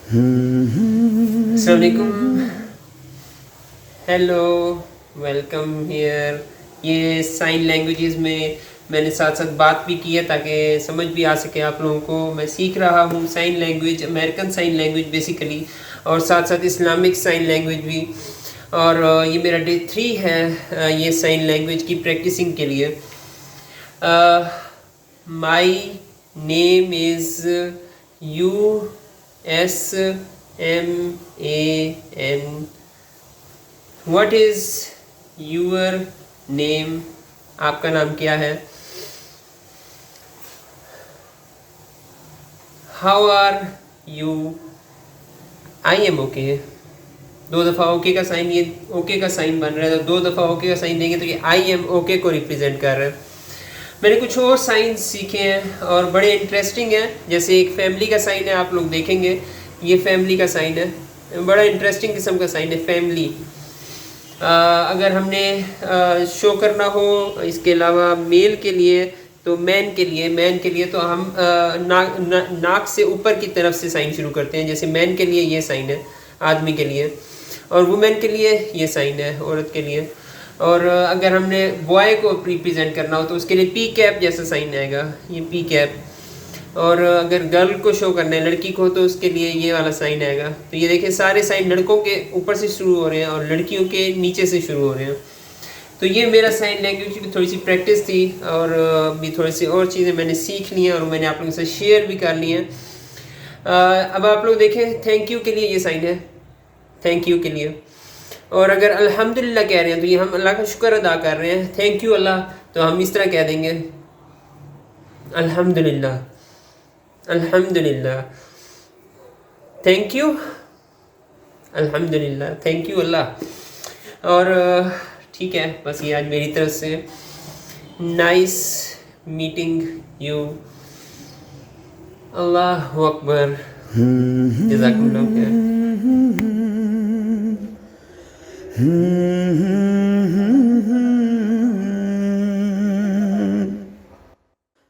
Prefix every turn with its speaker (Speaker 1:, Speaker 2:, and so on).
Speaker 1: अस्सलाम वालेकुम, hello, welcome here. ये साइन लैंग्वेजेस में मैंने साथ साथ बात भी की है ताकि समझ भी आ सके आप लोगों को। मैं सीख रहा हूँ sign language, American sign language basically, और साथ साथ इस्लामिक साइन लैंग्वेज भी। और ये मेरा डे 3 है ये साइन लैंग्वेज की प्रैक्टिसिंग के लिए। My name is USMAN। What is your name? आपका नाम क्या है? How are you? I am okay. 2 दफ़ा ओके का साइन, ये ओके का साइन बन रहा है, तो 2 दफ़ा ओके का साइन देंगे तो ये आई एम ओके को रिप्रेजेंट कर रहा है। मैंने कुछ और साइंस सीखे हैं और बड़े इंटरेस्टिंग हैं। जैसे एक फैमिली का साइन है, आप लोग देखेंगे, ये फैमिली का साइन है, बड़ा इंटरेस्टिंग किस्म का साइन है फैमिली। अगर हमने शो करना हो इसके अलावा मेल के लिए, तो मैन के लिए तो हम नाक से ऊपर की तरफ से साइन शुरू करते हैं। जैसे मैन के लिए ये साइन है आदमी के लिए, और वुमेन के लिए ये साइन है औरत के लिए। और अगर हमने बॉय को रिप्रेजेंट करना हो तो उसके लिए पी कैप जैसा साइन आएगा, ये पी कैप। और अगर गर्ल को शो करना है, लड़की को, तो उसके लिए ये वाला साइन आएगा। तो ये देखिए सारे साइन लड़कों के ऊपर से शुरू हो रहे हैं और लड़कियों के नीचे से शुरू हो रहे हैं। तो ये मेरा साइन लैंग्वेज की थोड़ी सी प्रैक्टिस थी, और भी थोड़ी सी और चीज़ें मैंने सीख ली हैं और मैंने आप लोगों से शेयर भी कर ली हैं। अब आप लोग देखें, थैंक यू के लिए ये साइन है, थैंक यू के लिए। और अगर अल्हम्दुलिल्लाह कह रहे हैं तो ये हम अल्लाह का शुक्र अदा कर रहे हैं, थैंक यू अल्लाह। तो हम इस तरह कह देंगे, अल्हम्दुलिल्लाह, अल्हम्दुलिल्लाह, थैंक यू, अल्हम्दुलिल्लाह, थैंक यू अल्लाह। और ठीक है, बस ये आज मेरी तरफ से। Nice meeting you. अल्लाह अकबर। जज़ाकुमुल्लाह खैर।